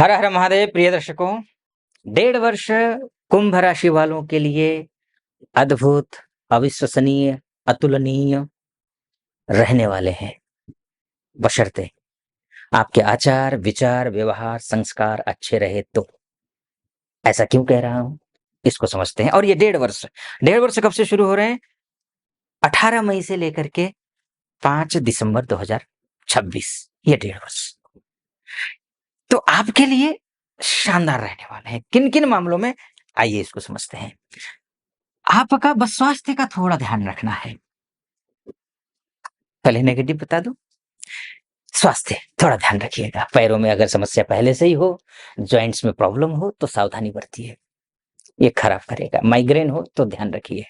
हर हर महादेव प्रिय दर्शकों, 1.5 वर्ष कुंभ राशि वालों के लिए अद्भुत, अविश्वसनीय, अतुलनीय रहने वाले हैं, बशर्ते आपके आचार, विचार, व्यवहार, संस्कार अच्छे रहे तो। ऐसा क्यों कह रहा हूं, इसको समझते हैं। और ये 1.5 वर्ष कब से शुरू हो रहे हैं? 18 मई से लेकर के 5 दिसंबर 2026, ये 1.5 वर्ष तो आपके लिए शानदार रहने वाले हैं। किन किन मामलों में, आइए इसको समझते हैं। आपका बस स्वास्थ्य का थोड़ा ध्यान रखना है। पहले नेगेटिव बता दूं, स्वास्थ्य थोड़ा ध्यान रखिएगा। पैरों में अगर समस्या पहले से ही हो, जॉइंट्स में प्रॉब्लम हो तो सावधानी बरतिए, ये खराब करेगा। माइग्रेन हो तो ध्यान रखिए।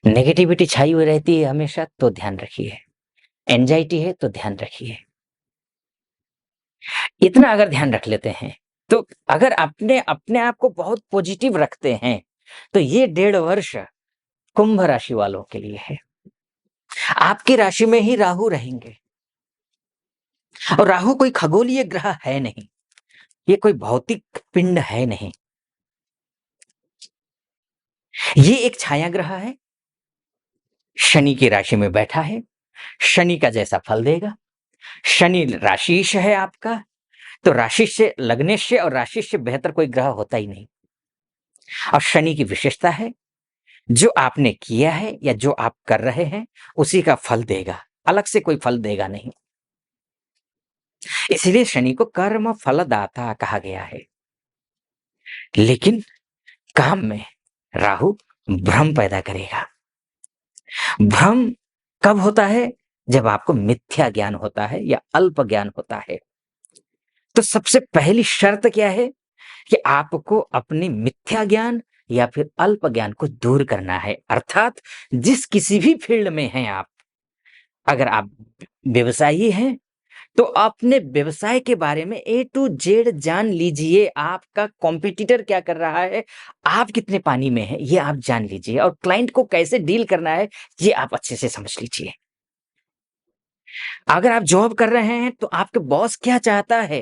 नेगेटिविटी छाई हुई रहती है हमेशा तो ध्यान रखिए। एंजाइटी है तो ध्यान रखिए। इतना अगर ध्यान रख लेते हैं तो अगर अपने अपने आप को बहुत पॉजिटिव रखते हैं तो ये 1.5 वर्ष कुंभ राशि वालों के लिए है। आपकी राशि में ही राहु रहेंगे, और राहु कोई खगोलीय ग्रह है नहीं, ये कोई भौतिक पिंड है नहीं, ये एक छाया ग्रह है। शनि की राशि में बैठा है, शनि का जैसा फल देगा। शनि राशिश है आपका, तो राशि से लगने से और राशि से बेहतर कोई ग्रह होता ही नहीं। और शनि की विशेषता है, जो आपने किया है या जो आप कर रहे हैं उसी का फल देगा, अलग से कोई फल देगा नहीं। इसलिए शनि को कर्म फलदाता कहा गया है। लेकिन काम में राहु भ्रम पैदा करेगा। भ्रम कब होता है? जब आपको मिथ्या ज्ञान होता है या अल्प ज्ञान होता है। तो सबसे पहली शर्त क्या है कि आपको अपनी मिथ्या ज्ञान या फिर अल्प ज्ञान को दूर करना है। अर्थात जिस किसी भी फील्ड में हैं आप, अगर आप व्यवसायी हैं तो अपने व्यवसाय के बारे में ए टू जेड जान लीजिए। आपका कॉम्पिटिटर क्या कर रहा है, आप कितने पानी में हैं, ये आप जान लीजिए। और क्लाइंट को कैसे डील करना है, ये आप अच्छे से समझ लीजिए। अगर आप जॉब कर रहे हैं तो आपके बॉस क्या चाहता है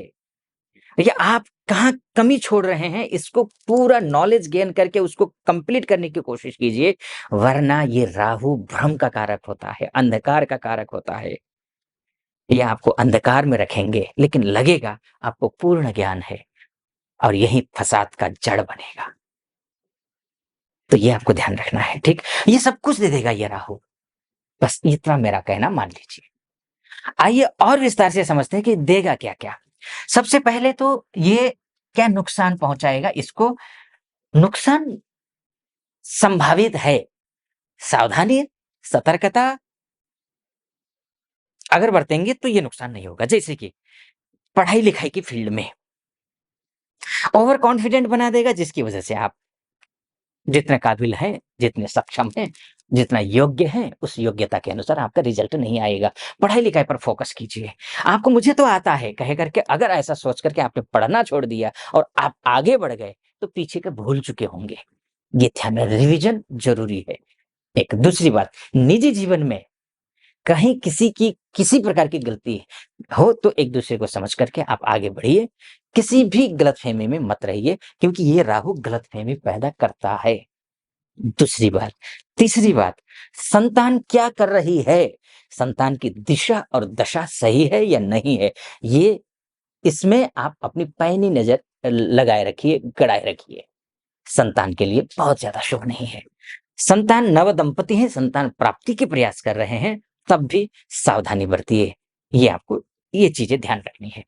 या आप कहाँ कमी छोड़ रहे हैं, इसको पूरा नॉलेज गेन करके उसको कंप्लीट करने की कोशिश कीजिए। वरना ये राहु भ्रम का कारक होता है, अंधकार का कारक होता है। ये आपको अंधकार में रखेंगे लेकिन लगेगा आपको पूर्ण ज्ञान है, और यही फसाद का जड़ बनेगा। तो ये आपको ध्यान रखना है, ठीक? ये सब कुछ दे देगा ये राहु, बस इतना मेरा कहना मान लीजिए। आइए और विस्तार से समझते हैं कि देगा क्या क्या। सबसे पहले तो ये क्या नुकसान पहुंचाएगा, इसको नुकसान संभावित है। सावधानी, सतर्कता अगर बरतेंगे तो ये नुकसान नहीं होगा। जैसे कि पढ़ाई लिखाई की फील्ड में ओवर कॉन्फिडेंट बना देगा, जिसकी वजह से आप जितने काबिल हैं, जितने सक्षम हैं, जितना योग्य हैं, उस योग्यता के अनुसार आपका रिजल्ट नहीं आएगा। पढ़ाई लिखाई पर फोकस कीजिए। आपको मुझे तो आता है कह करके अगर ऐसा सोच करके आपने पढ़ना छोड़ दिया और आप आगे बढ़ गए तो पीछे के भूल चुके होंगे। ये ध्यान में, रिवीजन जरूरी है। एक दूसरी बात, निजी जीवन में कहीं किसी की किसी प्रकार की गलती हो तो एक दूसरे को समझ करके आप आगे बढ़िए। किसी भी गलतफहमी में मत रहिए, क्योंकि ये राहु गलतफहमी पैदा करता है। दूसरी बात, तीसरी बात, संतान क्या कर रही है, संतान की दिशा और दशा सही है या नहीं है, ये इसमें आप अपनी पैनी नजर लगाए रखिए, गड़ाए रखिए। संतान के लिए बहुत ज्यादा शुभ नहीं है। संतान नव दंपति हैं, संतान प्राप्ति के प्रयास कर रहे हैं, तब भी सावधानी बरतिए। ये आपको ये चीजें ध्यान रखनी है।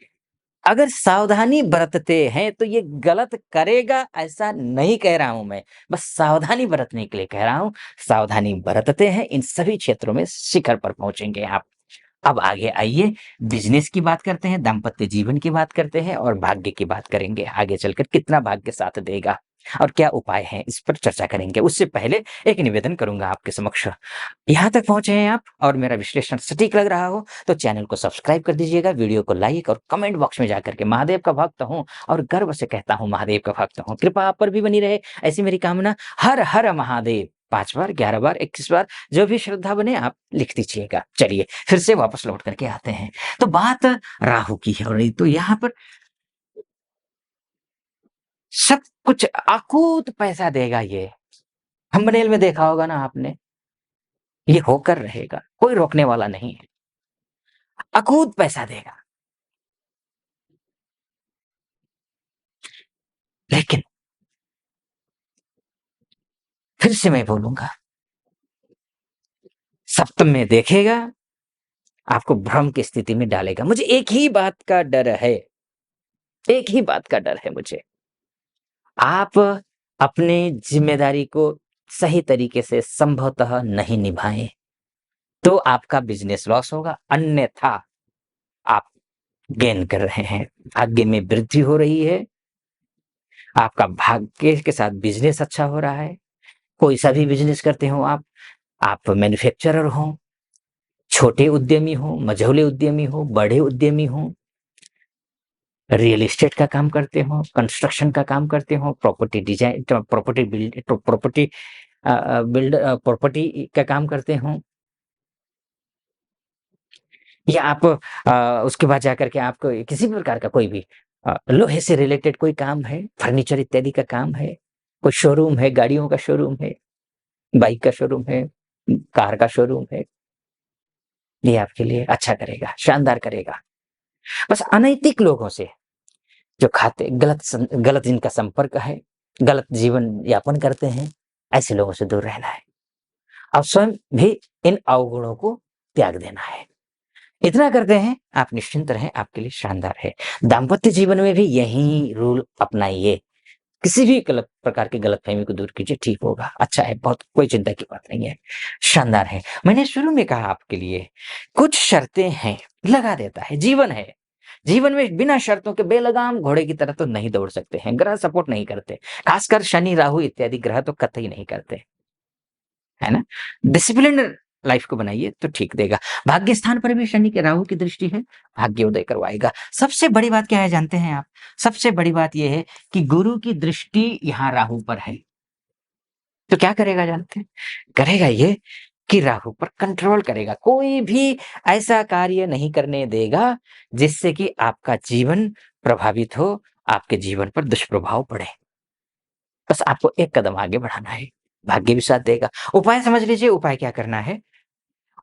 अगर सावधानी बरतते हैं तो ये गलत करेगा ऐसा नहीं कह रहा हूं मैं, बस सावधानी बरतने के लिए कह रहा हूं। सावधानी बरतते हैं, इन सभी क्षेत्रों में शिखर पर पहुंचेंगे आप। अब आगे आइए, बिजनेस की बात करते हैं, दाम्पत्य जीवन की बात करते हैं और भाग्य की बात करेंगे। आगे चलकर कितना भाग्य साथ देगा और क्या उपाय हैं, इस पर चर्चा करेंगे। उससे पहले एक निवेदन करूंगा आपके समक्ष। यहाँ तक पहुंचे हैं आप और मेरा विश्लेषण सटीक लग रहा हो तो चैनल को सब्सक्राइब कर दीजिएगा, वीडियो को लाइक और कमेंट बॉक्स में जाकर के महादेव का भक्त हूं और गर्व से कहता हूं महादेव का भक्त हूं, कृपा आप पर भी बनी रहे, ऐसी मेरी कामना। हर हर महादेव 5 बार, 11 बार, 21 बार, जो भी श्रद्धा बने आप लिख दीजिएगा। चलिए फिर से वापस लौट करके आते हैं। तो बात राहु की है, और तो यहाँ पर कुछ अकूत पैसा देगा ये। थंबनेल में देखा होगा ना आपने, ये होकर रहेगा, कोई रोकने वाला नहीं है, अकूत पैसा देगा। लेकिन फिर से मैं बोलूंगा, सप्तम में देखेगा, आपको भ्रम की स्थिति में डालेगा। मुझे एक ही बात का डर है, एक ही बात का डर है मुझे, आप अपने जिम्मेदारी को सही तरीके से संभवतः नहीं निभाएं, तो आपका बिजनेस लॉस होगा, अन्यथा आप गेन कर रहे हैं, भाग्य में वृद्धि हो रही है, आपका भाग्य के साथ बिजनेस अच्छा हो रहा है। कोई सा भी बिजनेस करते हो आप मैन्युफैक्चरर हो, छोटे उद्यमी हो, मझोले उद्यमी हो, बड़े उद्यमी हो, रियल एस्टेट का काम करते हो, कंस्ट्रक्शन का काम करते हो, प्रॉपर्टी डिजाइन, प्रॉपर्टी का काम करते हो, या आप उसके बाद जाकर के आपको किसी भी प्रकार का कोई भी लोहे से रिलेटेड कोई काम है, फर्नीचर इत्यादि का काम है, कोई शोरूम है, गाड़ियों का शोरूम है, बाइक का शोरूम है, कार का शोरूम है, ये आपके लिए अच्छा करेगा, शानदार करेगा। बस अनैतिक लोगों से जो खाते गलत जिनका संपर्क है, गलत जीवन यापन करते हैं, ऐसे लोगों से दूर रहना है। अब स्वयं भी इन अवगुणों को त्याग देना है। इतना करते हैं, आप निश्चिंत रहें, आपके लिए शानदार है। दाम्पत्य जीवन में भी यही रूल अपनाइए। किसी भी गलत प्रकार की गलतफहमी को दूर कीजिए, ठीक होगा, अच्छा है, बहुत कोई चिंता की बात नहीं है, शानदार है। मैंने शुरू में कहा आपके लिए कुछ शर्तें हैं, लगा देता है, जीवन है। जीवन में बिना शर्तों के बेलगाम घोड़े की तरह तो नहीं दौड़ सकते हैं, ग्रह सपोर्ट नहीं करते, खासकर शनि राहु इत्यादि ग्रह तो कतई नहीं करते, है ना। डिसिप्लिन लाइफ को बनाइए तो ठीक देगा। भाग्य स्थान पर भी शनि के राहु की दृष्टि है, भाग्योदय करवाएगा। सबसे बड़ी बात क्या है जानते हैं आप? सबसे बड़ी बात यह है कि गुरु की दृष्टि यहाँ राहु पर है, तो क्या करेगा जानते हैं? करेगा ये कि राहु पर कंट्रोल करेगा, कोई भी ऐसा कार्य नहीं करने देगा जिससे कि आपका जीवन प्रभावित हो, आपके जीवन पर दुष्प्रभाव पड़े। बस आपको एक कदम आगे बढ़ाना है, भाग्य भी साथ देगा। उपाय समझ लीजिए, उपाय क्या करना है?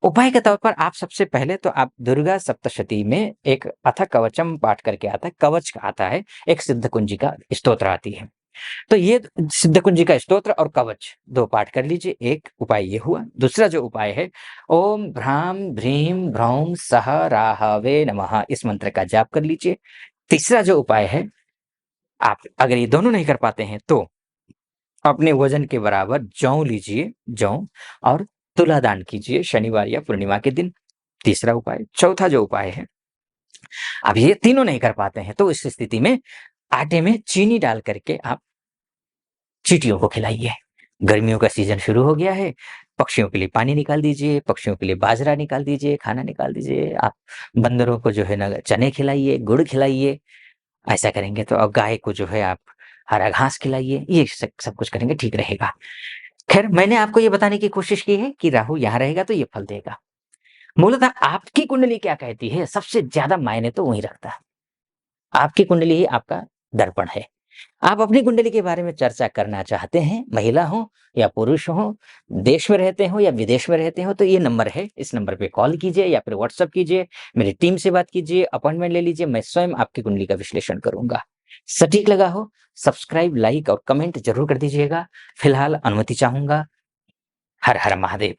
उपाय के तौर पर आप सबसे पहले तो आप दुर्गा सप्तशती में एक अथ कवचम पाठ करके आता है, कवच आता है, एक सिद्ध कुंजिका स्तोत्र आती है। तो ये सिद्ध कुंजिका स्तोत्र और कवच 2 पाठ कर लीजिए, एक उपाय ये हुआ। दूसरा जो उपाय है, ओम भ्राम भ्रीम भ्रौम सह राहवे नमः, इस मंत्र का जाप कर लीजिए। तीसरा जो उपाय है, आप अगर ये दोनों नहीं कर पाते हैं तो अपने वजन के बराबर जौ लीजिए, जौ, और तुला दान कीजिए शनिवार या पूर्णिमा के दिन। तीसरा उपाय। चौथा जो उपाय है, अब ये तीनों नहीं कर पाते हैं तो इस स्थिति में आटे में चीनी डाल करके आप चींटियों को खिलाइए। गर्मियों का सीजन शुरू हो गया है, पक्षियों के लिए पानी निकाल दीजिए, पक्षियों के लिए बाजरा निकाल दीजिए, खाना निकाल दीजिए। आप बंदरों को जो है ना चने खिलाइए, गुड़ खिलाइए। ऐसा करेंगे तो अब गाय को जो है आप हरा घास खिलाइए, ये सब कुछ करेंगे, ठीक रहेगा। खैर, मैंने आपको ये बताने की कोशिश की है कि राहु यहाँ रहेगा तो ये फल देगा। मूलतः आपकी कुंडली क्या कहती है, सबसे ज्यादा मायने तो वही रखता है। आपकी कुंडली ही आपका दर्पण है। आप अपनी कुंडली के बारे में चर्चा करना चाहते हैं, महिला हो या पुरुष हो, देश में रहते हो या विदेश में रहते हो, तो ये नंबर है, इस नंबर पे कॉल कीजिए या फिर व्हाट्सएप कीजिए, मेरी टीम से बात कीजिए, अपॉइंटमेंट ले लीजिए, मैं स्वयं आपकी कुंडली का विश्लेषण करूंगा। सटीक लगा हो, सब्सक्राइब, लाइक और कमेंट जरूर कर दीजिएगा। फिलहाल अनुमति चाहूंगा। हर हर महादेव।